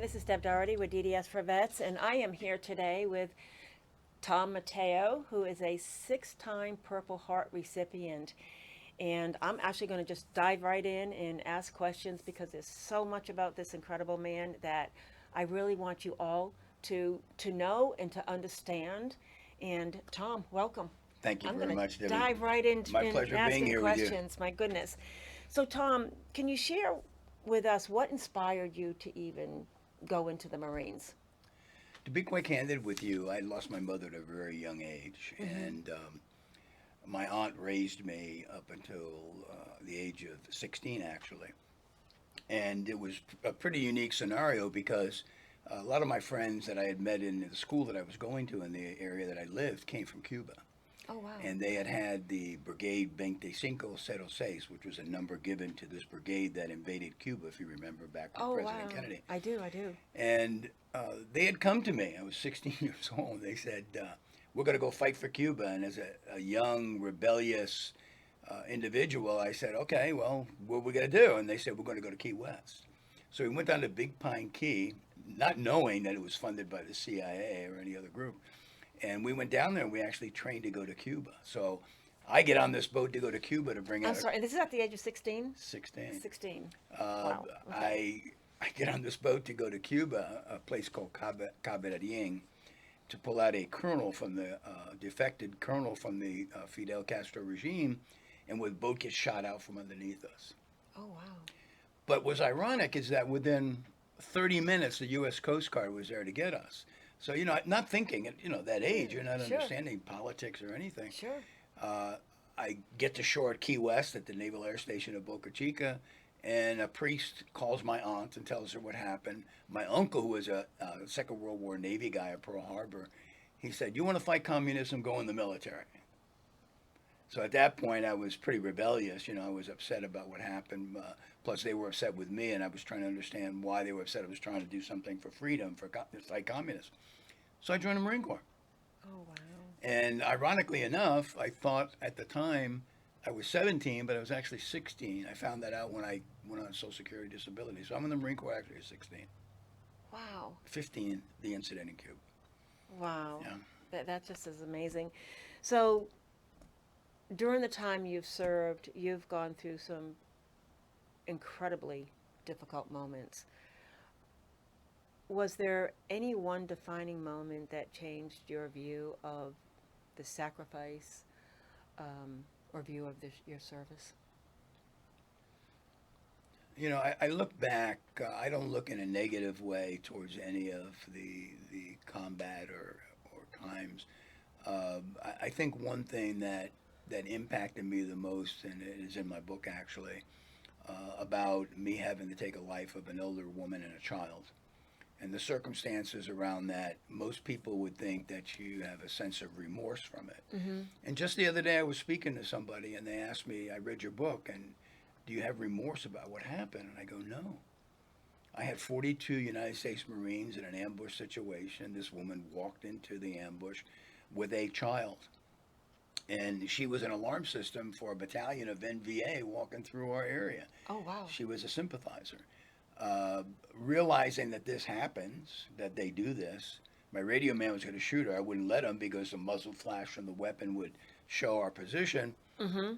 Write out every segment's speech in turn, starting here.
This is Deb Doherty with DDS4Vets, and I am here today with Tom Mateo, who is a 6-time Purple Heart recipient. And I'm actually going to just dive right in and ask questions because there's so much about this incredible man that I really want you all to know and to understand. And Tom, welcome. Thank you I'm very going much, to Debbie. dive right into My in pleasure being asking here with you. questions. My goodness. So, Tom, can you share with us what inspired you to even go into the Marines? To be quite candid with you, I lost my mother at a very young age, Mm-hmm. and my aunt raised me up until the age of 16, actually. And it was a pretty unique scenario because a lot of my friends that I had met in the school that I was going to in the area that I lived came from Cuba. Oh, wow. And they had the Brigade 2506, which was a number given to this brigade that invaded Cuba, if you remember, back with Oh, President wow. Kennedy. I do, I do. And they had come to me. I was 16 years old. They said, "We're going to go fight for Cuba." And as a young, rebellious individual, I said, "Okay, well, what are we going to do?" And they said, "We're going to go to Key West." So we went down to Big Pine Key, not knowing that it was funded by the CIA or any other group. And we went down there and we actually trained to go to Cuba. So I get on this boat to go to Cuba to bring I'm out a sorry, and this is at the age of 16? 16. 16. Uh, Wow. Okay. I get on this boat to go to Cuba, a place called Cabe to pull out a colonel from the defected colonel from the Fidel Castro regime, and the boat gets shot out from underneath us. Oh, wow. But what's ironic is that within 30 minutes, the U.S. Coast Guard was there to get us. So, not thinking at, that age, you're not Sure, understanding politics or anything. sure. Uh, I get to shore at Key West at the Naval Air Station of Boca Chica, and a priest calls my aunt and tells her what happened. My uncle, who was a Second World War Navy guy at Pearl Harbor, he said, "You want to fight communism? Go in the military." So at that point, I was pretty rebellious. I was upset about what happened. Plus, they were upset with me, and I was trying to understand why they were upset. I was trying to do something for freedom, for fight communism. So I joined the Marine Corps. Oh, wow. And ironically enough, I thought at the time I was 17, but I was actually 16. I found that out when I went on Social Security disability. So I'm in the Marine Corps actually at 16. Wow. 15, the incident in Cuba. Wow. Yeah. That just is amazing. So, during the time you've served, you've gone through some incredibly difficult moments. Was there any one defining moment that changed your view of the sacrifice or view of your service? I look back. I don't look in a negative way towards any of the combat or times. I think one thing that impacted me the most, and it is in my book actually, about me having to take a life of an elder woman and a child. And the circumstances around that, most people would think that you have a sense of remorse from it. Mm-hmm. And just the other day, I was speaking to somebody, and they asked me, "I read your book, and do you have remorse about what happened?" And I go, "No. I had 42 United States Marines in an ambush situation. This woman walked into the ambush with a child, and she was an alarm system for a battalion of NVA walking through our area. Oh, wow. She was a sympathizer. Uh, Realizing that this happens, that they do this, my radio man was going to shoot her. I wouldn't let him because the muzzle flash from the weapon would show our position. Mm-hmm.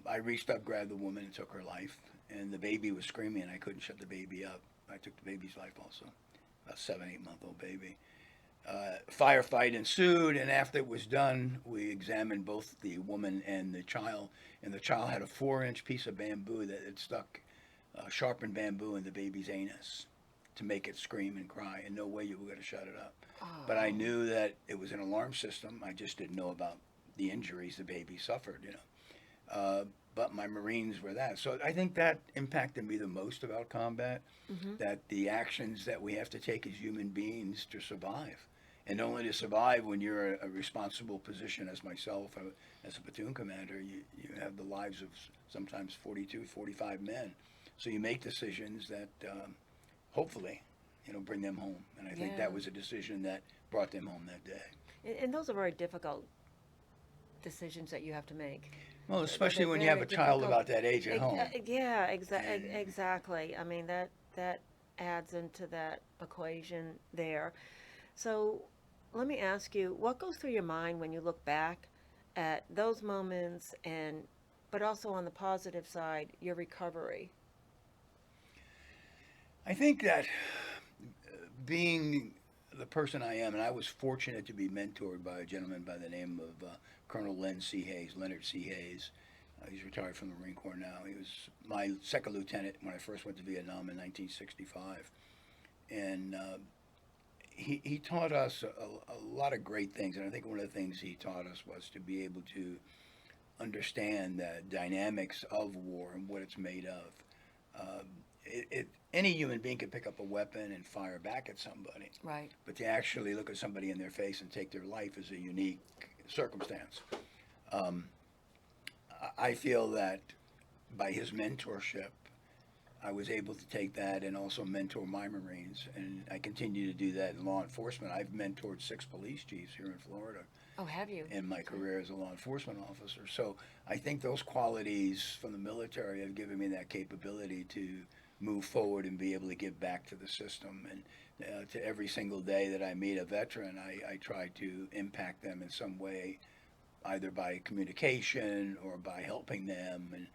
I reached up, grabbed the woman, and took her life. And the baby was screaming, and I couldn't shut the baby up. I took the baby's life also, about 7, 8 month old baby. Firefight ensued, and after it was done, we examined both the woman and the child. And the child had a 4-inch piece of bamboo that had stuck, sharpened bamboo in the baby's anus to make it scream and cry, and no way you were going to shut it up. But I Oh, knew that it was an alarm system. I just didn't know about the injuries the baby suffered. But my Marines were that. So I think that impacted me the most about combat, mm-hmm. that the actions that we have to take as human beings to survive. And only to survive when you're a responsible position as myself, as a platoon commander, you have the lives of sometimes 42, 45 men. So you make decisions that hopefully, bring them home. And I think Yeah. that was a decision that brought them home that day. And those are very difficult decisions that you have to make. Well, They're especially when you have very a child difficult. about that age at home. Yeah, And exactly. I mean, that adds into that equation there. So let me ask you, what goes through your mind when you look back at those moments and but also on the positive side, your recovery? I think that being the person I am, and I was fortunate to be mentored by a gentleman by the name of Colonel Leonard C. Hayes. He's retired from the Marine Corps now. He was my second lieutenant when I first went to Vietnam in 1965. And he taught us a lot of great things. And I think one of the things he taught us was to be able to understand the dynamics of war and what it's made of. Any human being can pick up a weapon and fire back at somebody. Right. But to actually look at somebody in their face and take their life is a unique circumstance. I feel that by his mentorship, I was able to take that and also mentor my Marines. And I continue to do that in law enforcement. I've mentored 6 police chiefs here in Florida Oh, have you? in my career as a law enforcement officer. So I think those qualities from the military have given me that capability to move forward and be able to give back to the system. And to every single day that I meet a veteran, I try to impact them in some way, either by communication or by helping them and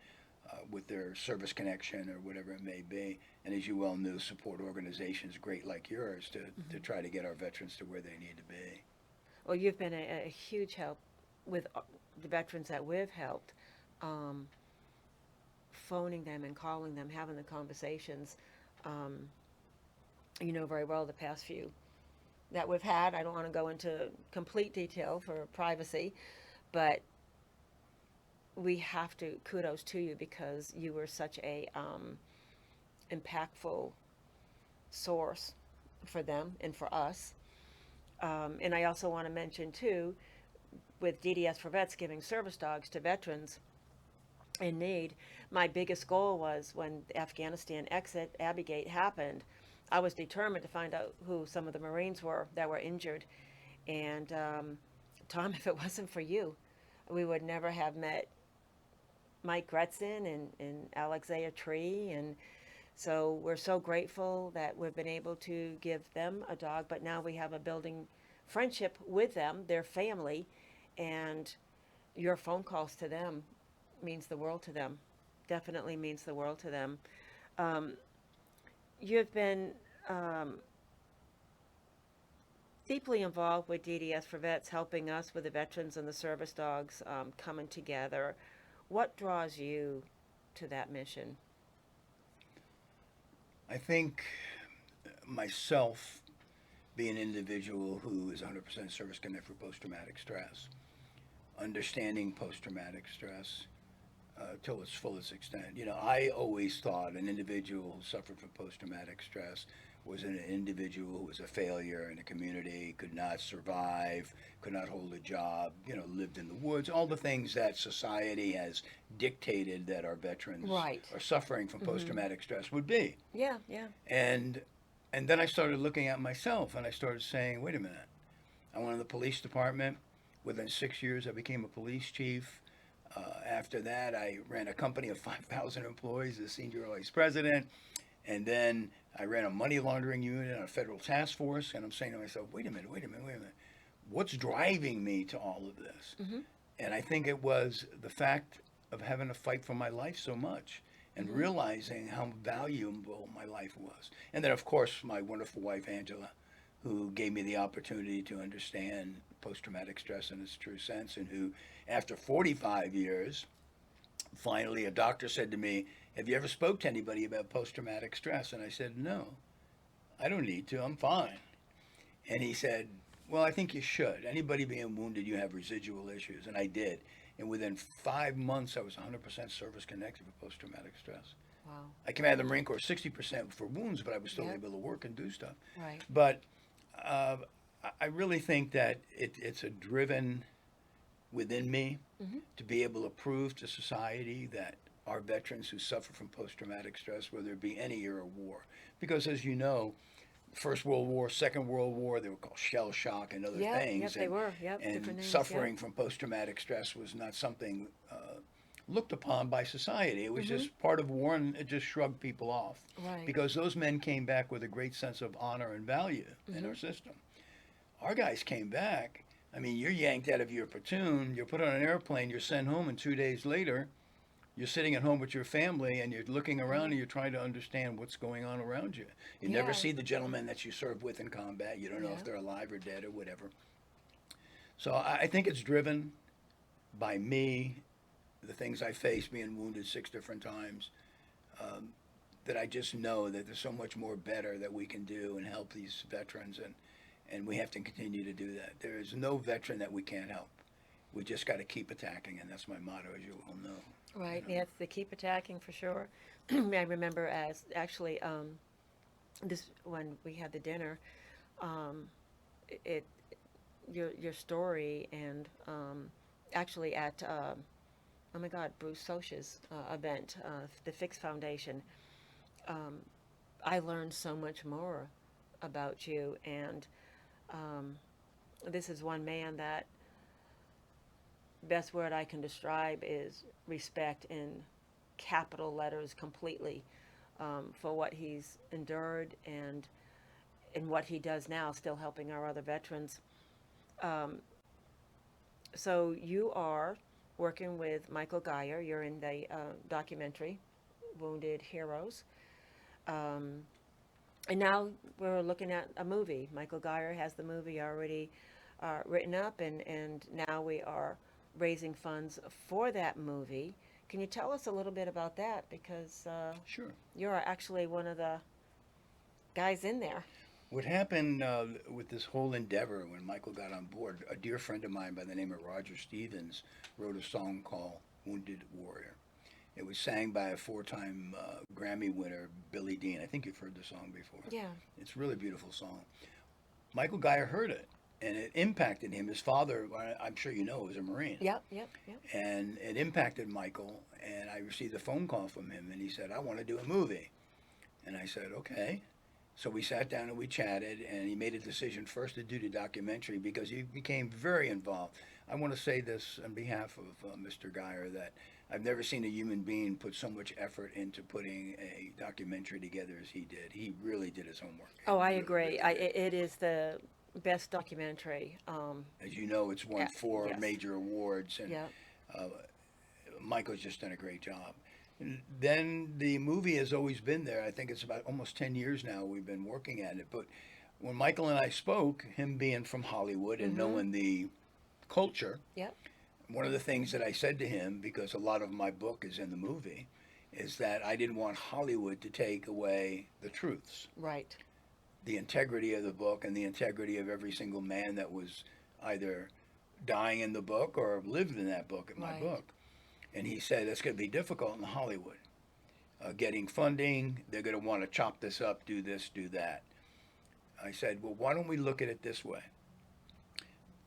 with their service connection or whatever it may be. And as you well know, support organizations great like yours to try to get our veterans to where they need to be. Well, you've been a huge help with the veterans that we've helped, phoning them and calling them, having the conversations. You know very well the past few that we've had. I don't want to go into complete detail for privacy, but we have to kudos to you because you were such a impactful source for them and for us. And I also want to mention too, with DDS4Vets giving service dogs to veterans in need, my biggest goal was when the Afghanistan exit, Abbey Gate, happened, I was determined to find out who some of the Marines were that were injured. And Tom, if it wasn't for you, we would never have met Mike Gretzon and Alexia Tree. And so we're so grateful that we've been able to give them a dog, but now we have a building friendship with them, their family, and your phone calls to them means the world to them. Definitely means the world to them. You've been deeply involved with DDS4Vets, helping us with the veterans and the service dogs coming together. What draws you to that mission? I think myself, being an individual who is 100% service connected for post-traumatic stress, understanding post-traumatic stress till its fullest extent. You know, I always thought an individual who suffered from post-traumatic stress was an individual who was a failure in the community, could not survive, could not hold a job, you know, lived in the woods, all the things that society has dictated that our veterans Right. are suffering from post-traumatic stress would be. Yeah, yeah. And then I started looking at myself and I started saying, wait a minute, I went in the police department. Within 6 years, I became a police chief. After that, I ran a company of 5,000 employees as senior vice president. And then I ran a money laundering unit on a federal task force. And I'm saying to myself, wait a minute. What's driving me to all of this? Mm-hmm. And I think it was the fact of having to fight for my life so much and realizing how valuable my life was. And then, of course, my wonderful wife, Angela, who gave me the opportunity to understand post-traumatic stress in its true sense, and who, after 45 years, finally a doctor said to me, have you ever spoke to anybody about post-traumatic stress? And I said, no, I don't need to, I'm fine. And he said, well, I think you should. Anybody being wounded, you have residual issues. And I did. And within 5 months, I was 100% service connected for post-traumatic stress. Wow. I came out of the Marine Corps 60% for wounds, but I was still Yep. able to work and do stuff. Right. But I really think that it's a driven within me to be able to prove to society that our veterans who suffer from post-traumatic stress, whether it be any era of war, because as you know, First World War, Second World War, they were called shell shock and other things. Yep, they were. Yep, And different names. suffering Yep. from post-traumatic stress was not something looked upon by society. It was Mm-hmm. just part of war, and it just shrugged people off. Right. Because those men came back with a great sense of honor and value in Mm-hmm. our system. Our guys came back. I mean, you're yanked out of your platoon, you're put on an airplane, you're sent home, and 2 days later, you're sitting at home with your family and you're looking around Mm-hmm. and you're trying to understand what's going on around you. You never Yeah. see the gentleman that you served with in combat. You don't know Yeah. if they're alive or dead or whatever. So I think it's driven by me, the things I faced being wounded 6 different times, um, that I just know that there's so much more better that we can do and help these veterans, and we have to continue to do that. There is no veteran that we can't help. We just got to keep attacking, and that's my motto, as you all know. Right. You know? Yeah, it's the keep attacking for sure. I remember as actually this when we had the dinner, um, it your story and actually at oh my God, Bruce Soch's event, the Fix Foundation. Um, I learned so much more about you, and um, this is one man that best word I can describe is respect in capital letters completely for what he's endured and what he does now, still helping our other veterans. Um, so you are working with Michael Geyer. You're in the documentary Wounded Heroes. Um, and now we're looking at a movie. Michael Geyer has the movie already written up, and now we are raising funds for that movie. Can you tell us a little bit about that? Because Sure. you're actually one of the guys in there. What happened with this whole endeavor when Michael got on board, a dear friend of mine by the name of Roger Stevens wrote a song called Wounded Warrior. It was sang by a four-time Grammy winner, Billy Dean. I think you've heard the song before. Yeah. It's a really beautiful song. Michael Geyer heard it, and it impacted him. His father, I'm sure you know, was a Marine. Yep. Yep. Yep. And it impacted Michael, and I received a phone call from him, and he said, I want to do a movie. And I said, okay. So we sat down and we chatted, and he made a decision first to do the documentary because he became very involved. I want to say this on behalf of Mr. Geyer that I've never seen a human being put so much effort into putting a documentary together as he did. He really did his homework. Oh, I Really, agree. really It is the best documentary. As you know, it's won Yeah, 4 yes. major awards, and Yeah. uh, Michael's just done a great job. And then the movie has always been there. I think it's about almost 10 years now we've been working at it. But when Michael and I spoke, him being from Hollywood and Mm-hmm. knowing the culture, Yep. one of the things that I said to him, because a lot of my book is in the movie, is that I didn't want Hollywood to take away the truths, Right. the integrity of the book, and the integrity of every single man that was either dying in the book or lived in that book, in my Right. book. And he said it's going to be difficult in Hollywood. Getting funding, they're going to want to chop this up, do this, do that. I said, well, why don't we look at it this way?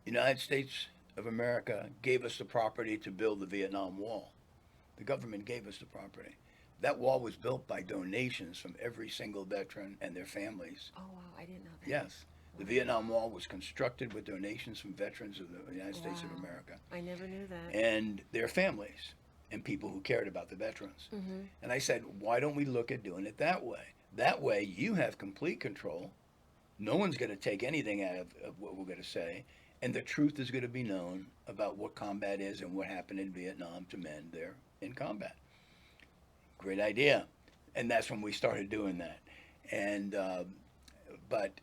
United States of America gave us the property to build the Vietnam Wall. The government gave us the property. That wall was built by donations from every single veteran and their families. Oh wow, I didn't know that. Yes, the Vietnam Wall was constructed with donations from veterans of the United States of Wow. America I never knew that. and their families and people who cared about the veterans. Mm-hmm. And I said, why don't we look at doing it that way? That way you have complete control. No one's going to take anything out of what we're going to say. And the truth is going to be known about what combat is and what happened in Vietnam to men there in combat. Great idea. And that's when we started doing that. And, but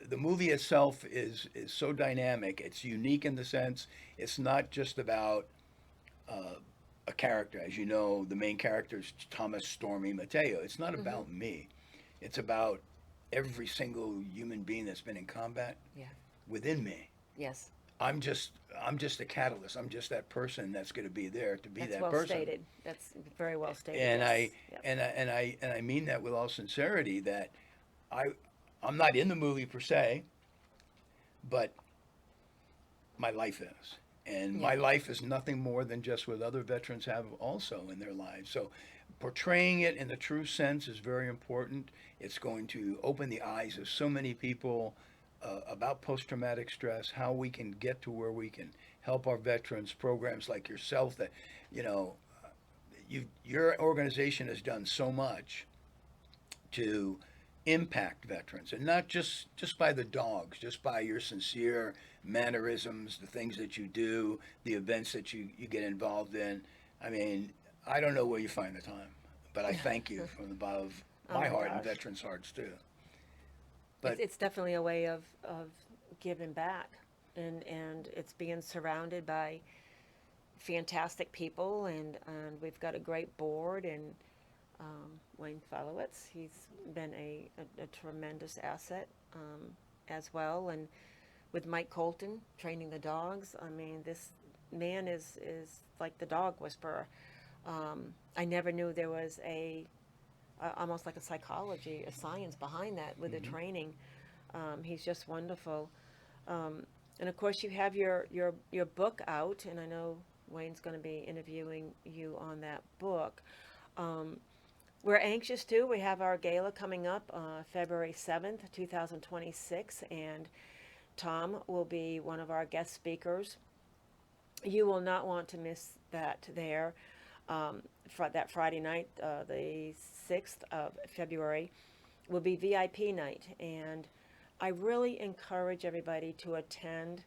the movie itself is so dynamic. It's unique in the sense it's not just about a character. As you know, the main character is Thomas Stormy Mateo. It's not about me. It's about every single human being that's been in combat Yeah. within me. Yes. I'm just a catalyst. I'm just that person that's going to be there to be That's that well person. stated. That's very well stated. And yes. Yep. I mean that with all sincerity that I'm not in the movie per se, but my life is. And my Yeah. life is nothing more than just what other veterans have also in their lives. So portraying it in the true sense is very important. It's going to open the eyes of so many people about post-traumatic stress, how we can get to where we can help our veterans, programs like yourself that, you know, your organization has done so much to impact veterans, and not just by the dogs, just by your sincere mannerisms, the things that you do, the events that you get involved in. I mean, I don't know where you find the time, but I thank you from the bottom of Oh my my heart and gosh. veterans' hearts too. It's, But it's definitely a way of giving back, and it's being surrounded by fantastic people, and we've got a great board, and Wayne Followitz, he's been a tremendous asset as well, and with Mike Colton training the dogs, I mean, this man is like the dog whisperer. I never knew there was almost like a psychology, a science behind that with the training. He's just wonderful. And of course, you have your book out, and I know Wayne's going to be interviewing you on that book. We're anxious too. We have our gala coming up February 7th, 2026, and Tom will be one of our guest speakers. You will not want to miss that there. That Friday night, the 6th of February, will be VIP night, and I really encourage everybody to attend.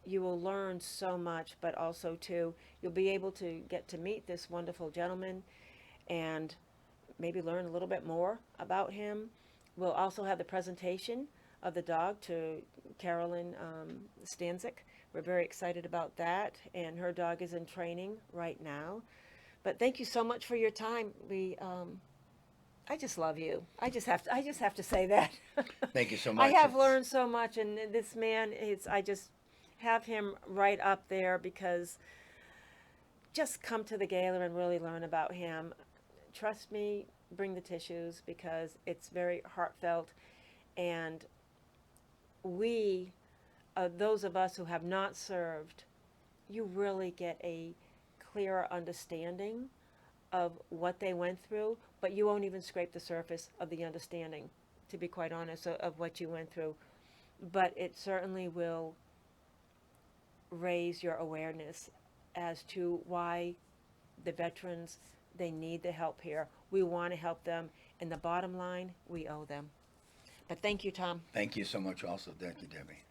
You will learn so much, but also too, you'll be able to get to meet this wonderful gentleman and maybe learn a little bit more about him. We'll also have the presentation of the dog to Carolyn Stanzik. We're very excited about that, and her dog is in training right now. But thank you so much for your time. I just love you. I just have to say that. thank you so I much. have It's, learned so much, and this man is. I just have him right up there because just come to the gala and really learn about him. Trust me, bring the tissues because it's very heartfelt, and we, those of us who have not served, you really get a clearer understanding of what they went through, but you won't even scrape the surface of the understanding, to be quite honest, of what you went through. But it certainly will raise your awareness as to why the veterans, they need the help here. We want to help them, and the bottom line, we owe them. But thank you, Tom. thank you so much also. Thank you, Debbie.